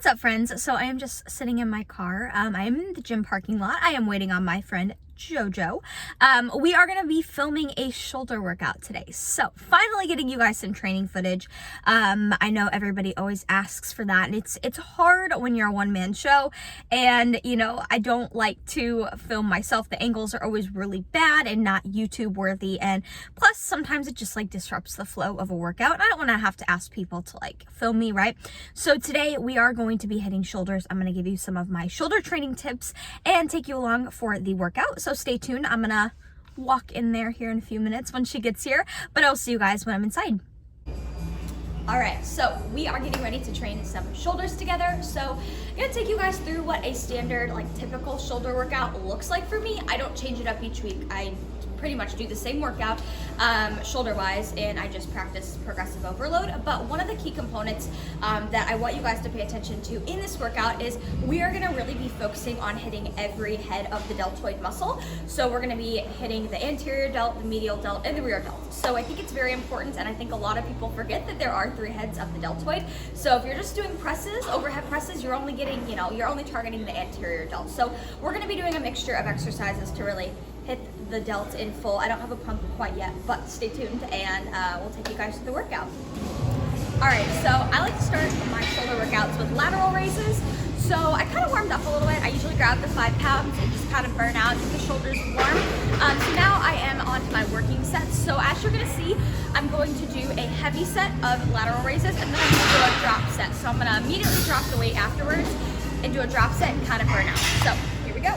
What's up, friends? So I am just sitting in my car. I am in the gym parking lot. I am waiting on my friend Jojo. We are going to be filming a shoulder workout today. So finally getting you guys some training footage. I know everybody always asks for that, and it's hard when you're a one-man show, and you know, I don't like to film myself. The angles are always really bad and not YouTube worthy, and plus sometimes it just like disrupts the flow of a workout, and I don't want to have to ask people to like film me, right? So today we are going to be hitting shoulders. I'm going to give you some of my shoulder training tips and take you along for the workout. So stay tuned. I'm gonna walk in there here in a few minutes when she gets here, but I'll see you guys when I'm inside. All right, so we are getting ready to train some shoulders together. So I'm gonna take you guys through what a standard, like typical shoulder workout looks like for me. I don't change it up each week. I pretty much do the same workout shoulder wise, and I just practice progressive overload. But one of the key components that I want you guys to pay attention to in this workout is we are gonna really be focusing on hitting every head of the deltoid muscle. So we're gonna be hitting the anterior delt, the medial delt, and the rear delt. So I think it's very important, and I think a lot of people forget that there are 3 heads of the deltoid. So if you're just doing presses, overhead presses, you're only getting, you're only targeting the anterior delt. So we're gonna be doing a mixture of exercises to really hit the delt in full. I don't have a pump quite yet, but stay tuned, and we'll take you guys through the workout. All right, so I like to start my shoulder workouts with lateral raises. So I kind of warmed up a little bit. I usually grab the 5 pounds and just kind of burn out, get the shoulders warm. So now I am on to my working sets. So as you're gonna see, I'm going to do a heavy set of lateral raises, and then I'm gonna do a drop set. So I'm gonna immediately drop the weight afterwards and do a drop set and kind of burn out. So here we go.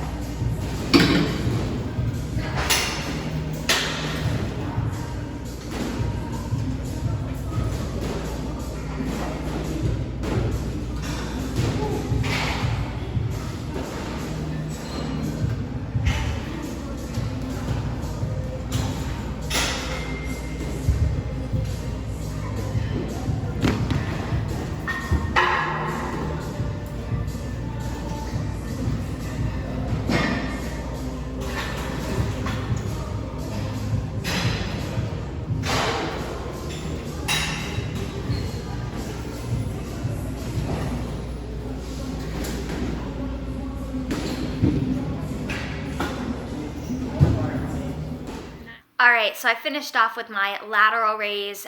All right, so I finished off with my lateral raise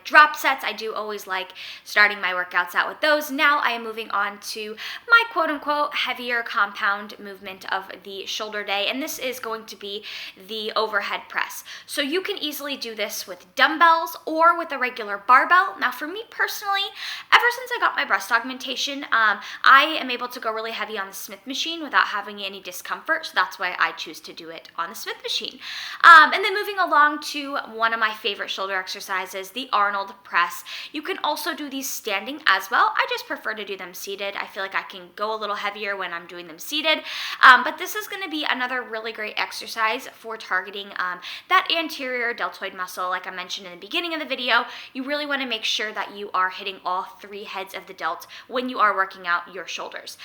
drop sets. I do always like starting my workouts out with those. Now I am moving on to my quote-unquote heavier compound movement of the shoulder day, and this is going to be the overhead press. So you can easily do this with dumbbells or with a regular barbell. Now for me personally, ever since I got my breast augmentation, I am able to go really heavy on the Smith machine without having any discomfort, so that's why I choose to do it on the Smith machine. And then moving along to one of my favorite shoulder exercises, the Arnold press. You can also do these standing as well. I just prefer to do them seated. I feel like I can go a little heavier when I'm doing them seated. But this is going to be another really great exercise for targeting that anterior deltoid muscle. Like I mentioned in the beginning of the video, you really want to make sure that you are hitting all 3 heads of the delt when you are working out your shoulders.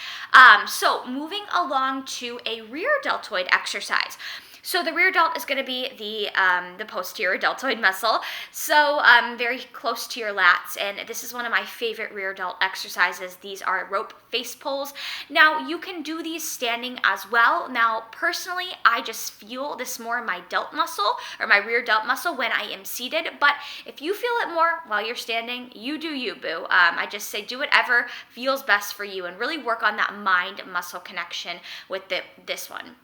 So moving along to a rear deltoid exercise. So the rear delt is going to be the posterior deltoid muscle, so very close to your lats, and this is one of my favorite rear delt exercises. These are rope face pulls. Now you can do these standing as well. Now personally, I just feel this more in my delt muscle, or my rear delt muscle, when I am seated, but if you feel it more while you're standing, you do you, boo. I just say do whatever feels best for you, and really work on that mind-muscle connection with this one.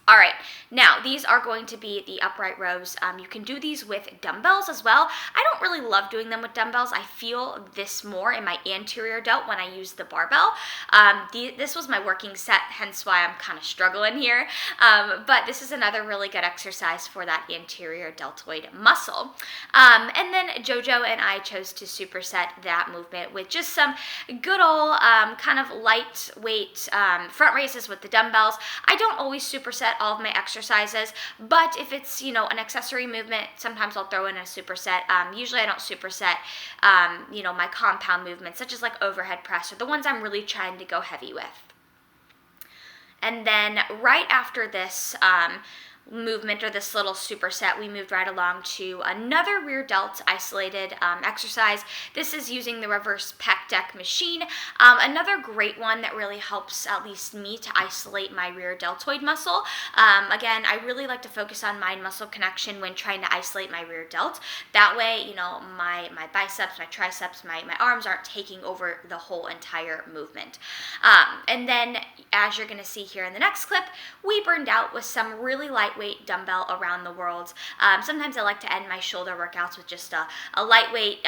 All right, now these are going to be the upright rows. You can do these with dumbbells as well. I don't really love doing them with dumbbells. I feel this more in my anterior delt when I use the barbell. This was my working set, hence why I'm kind of struggling here. But this is another really good exercise for that anterior deltoid muscle. And then Jojo and I chose to superset that movement with just some good old kind of lightweight front raises with the dumbbells. I don't always superset all of my exercises, but if it's, an accessory movement, sometimes I'll throw in a superset. Usually I don't superset, my compound movements, such as like overhead press, or the ones I'm really trying to go heavy with. And then right after this, movement, or this little superset, we moved right along to another rear delt isolated exercise. This is using the reverse pec deck machine. Another great one that really helps, at least me, to isolate my rear deltoid muscle. Again, I really like to focus on mind muscle connection when trying to isolate my rear delt. That way, you know, my biceps, my triceps, my arms aren't taking over the whole entire movement. And then, as you're going to see here in the next clip, we burned out with some really lightweight dumbbell around the world. Sometimes I like to end my shoulder workouts with just a lightweight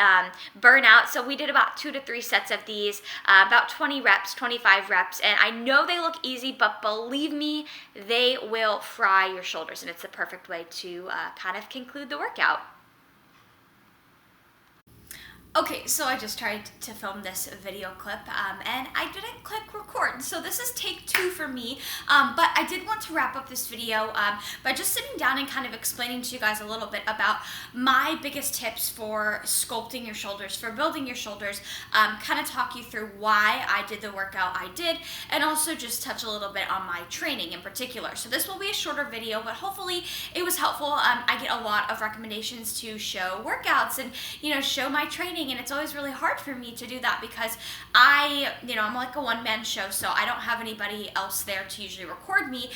burnout. So we did about 2 to 3 sets of these, about 20 reps, 25 reps. And I know they look easy, but believe me, they will fry your shoulders. And it's the perfect way to kind of conclude the workout. Okay, so I just tried to film this video clip and I didn't click record. So this is take 2 for me, but I did want to wrap up this video by just sitting down and kind of explaining to you guys a little bit about my biggest tips for sculpting your shoulders, for building your shoulders, kind of talk you through why I did the workout I did, and also just touch a little bit on my training in particular. So this will be a shorter video, but hopefully it was helpful. I get a lot of recommendations to show workouts and, you know, show my training. And it's always really hard for me to do that because I'm like a one-man show, so I don't have anybody else there to usually record me,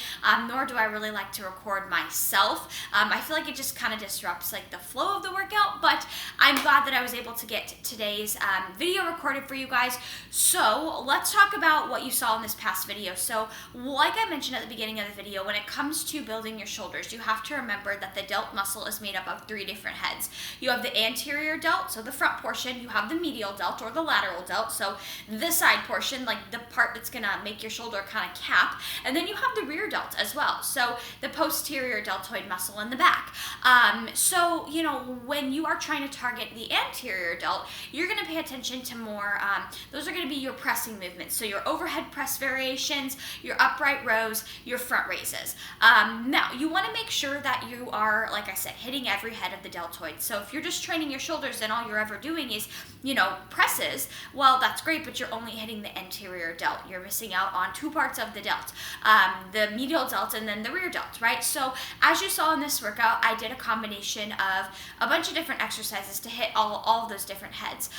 nor do I really like to record myself. I feel like it just kind of disrupts like the flow of the workout, but I'm glad that I was able to get today's video recorded for you guys. So let's talk about what you saw in this past video. So like I mentioned at the beginning of the video, when it comes to building your shoulders, you have to remember that the delt muscle is made up of 3 different heads. You have the anterior delt, so the front portion. You have the medial delt or the lateral delt, so the side portion, like the part that's gonna make your shoulder kind of cap, and then you have the rear delt as well, so the posterior deltoid muscle in the back. So, you know, when you are trying to target the anterior delt, you're gonna pay attention to more, those are gonna be your pressing movements, so your overhead press variations, your upright rows, your front raises. Now, you wanna make sure that you are, like I said, hitting every head of the deltoid. So if you're just training your shoulders and all you're ever doing is, you know, presses, well, that's great, but you're only hitting the anterior delt. You're missing out on 2 parts of the delt, the medial delt and then the rear delt, right? So as you saw in this workout, I did a combination of a bunch of different exercises to hit all of those different heads.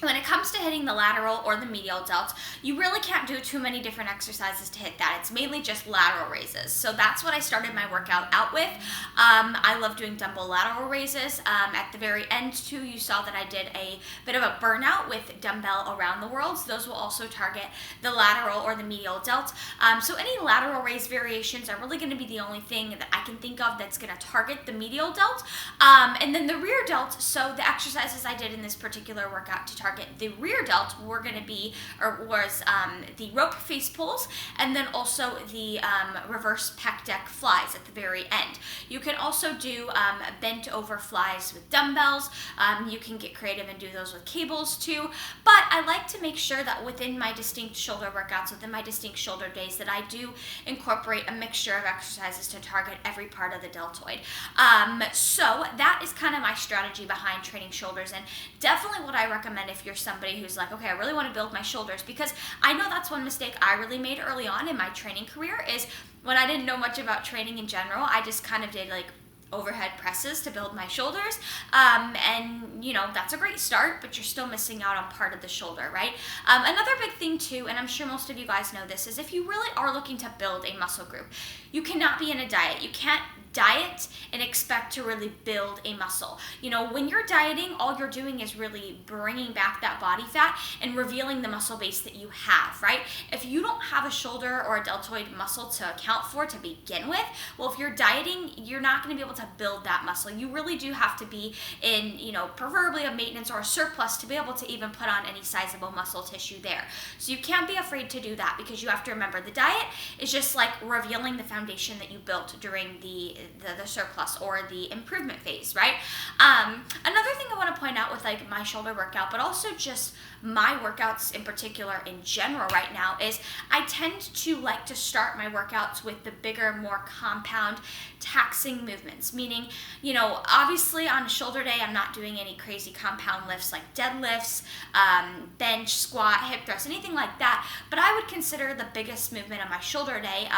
When it comes to hitting the lateral or the medial delt, you really can't do too many different exercises to hit that. It's mainly just lateral raises. So that's what I started my workout out with. I love doing dumbbell lateral raises. At the very end too, you saw that I did a bit of a burnout with dumbbell around the world. So those will also target the lateral or the medial delt. So any lateral raise variations are really going to be the only thing that I can think of that's going to target the medial delt. And then the rear delt, so the exercises I did in this particular workout to target the rear delt were going to be, or was the rope face pulls, and then also the reverse pec deck flies at the very end. You can also do bent over flies with dumbbells. You can get creative and do those with cables too, but I like to make sure that within my distinct shoulder workouts, within my distinct shoulder days, that I do incorporate a mixture of exercises to target every part of the deltoid. So that is kind of my strategy behind training shoulders, and definitely what I recommend if you're somebody who's like, okay, I really want to build my shoulders, because I know that's one mistake I really made early on in my training career, is when I didn't know much about training in general, I just kind of did like overhead presses to build my shoulders, and you know, that's a great start, but you're still missing out on part of the shoulder, right? Another big thing too, and I'm sure most of you guys know this, is if you really are looking to build a muscle group, you cannot be in a diet. You can't diet and expect to really build a muscle. You know, when you're dieting, all you're doing is really bringing back that body fat and revealing the muscle base that you have, right? If you don't have a shoulder or a deltoid muscle to account for to begin with, well, if you're dieting, you're not going to be able to build that muscle. You really do have to be in, you know, preferably a maintenance or a surplus to be able to even put on any sizable muscle tissue there. So you can't be afraid to do that, because you have to remember the diet is just like revealing the foundation that you built during the surplus or the improvement phase, right? Another thing I want to point out with like my shoulder workout, but also just my workouts in particular in general right now is I tend to like to start my workouts with the bigger, more compound, taxing movements, meaning, you know, obviously on a shoulder day, I'm not doing any crazy compound lifts like deadlifts, bench, squat, hip thrust, anything like that, but I would consider the biggest movement of my shoulder day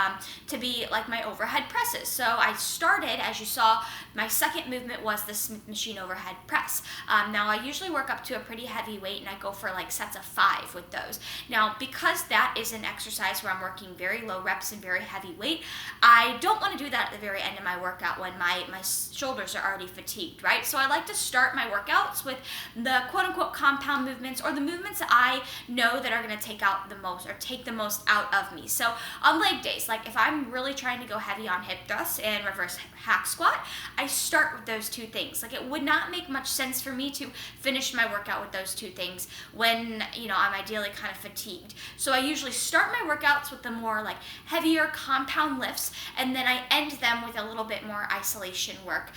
to be like my overhead presses. So I started, as you saw, my second movement was the Smith machine overhead press. Now I usually work up to a pretty heavy weight and I go for like sets of 5 with those. Now, because that is an exercise where I'm working very low reps and very heavy weight, I don't want to do that at the very end of my workout when my shoulders are already fatigued, right? So I like to start my workouts with the quote unquote compound movements, or the movements that I know that are going to take out the most or take the most out of me. So on leg days, like if I'm really trying to go heavy on hip thrusts and reverse hack squat, I start with those 2 things. Like it would not make much sense for me to finish my workout with those 2 things when, you know, I'm ideally kind of fatigued. So I usually start my workouts with the more like heavier compound lifts, and then I end them with a little bit more isolation work.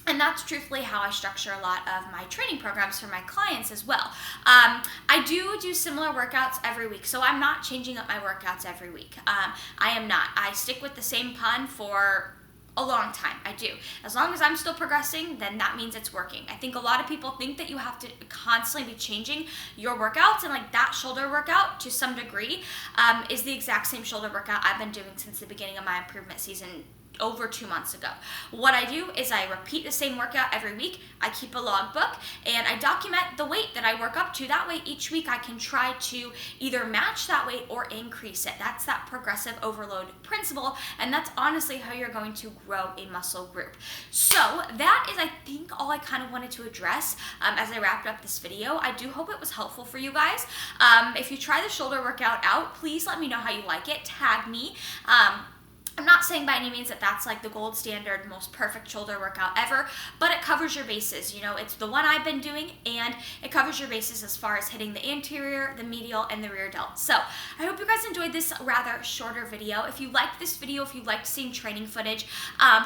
And that's truthfully how I structure a lot of my training programs for my clients as well. I do similar workouts every week, so I'm not changing up my workouts every week. I am not. I stick with the same pun for a long time. I do. As long as I'm still progressing, then that means it's working. I think a lot of people think that you have to constantly be changing your workouts, and like that shoulder workout to some degree is the exact same shoulder workout I've been doing since the beginning of my improvement season over 2 months ago. What I do is I repeat the same workout every week. I keep a logbook and I document the weight that I work up to. That way each week I can try to either match that weight or increase it. That's that progressive overload principle, and that's honestly how you're going to grow a muscle group. So that is, I think, all I kind of wanted to address as I wrapped up this video. I do hope it was helpful for you guys. If you try the shoulder workout out, please let me know how you like it. Tag me. I'm not saying by any means that that's like the gold standard, most perfect shoulder workout ever, but it covers your bases. You know, it's the one I've been doing, and it covers your bases as far as hitting the anterior, the medial, and the rear delt. So I hope you guys enjoyed this rather shorter video. If you liked this video, if you liked seeing training footage,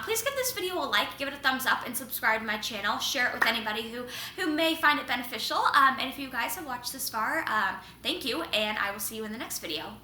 please give this video a like, give it a thumbs up, and subscribe to my channel. Share it with anybody who may find it beneficial. And if you guys have watched this far, thank you, and I will see you in the next video.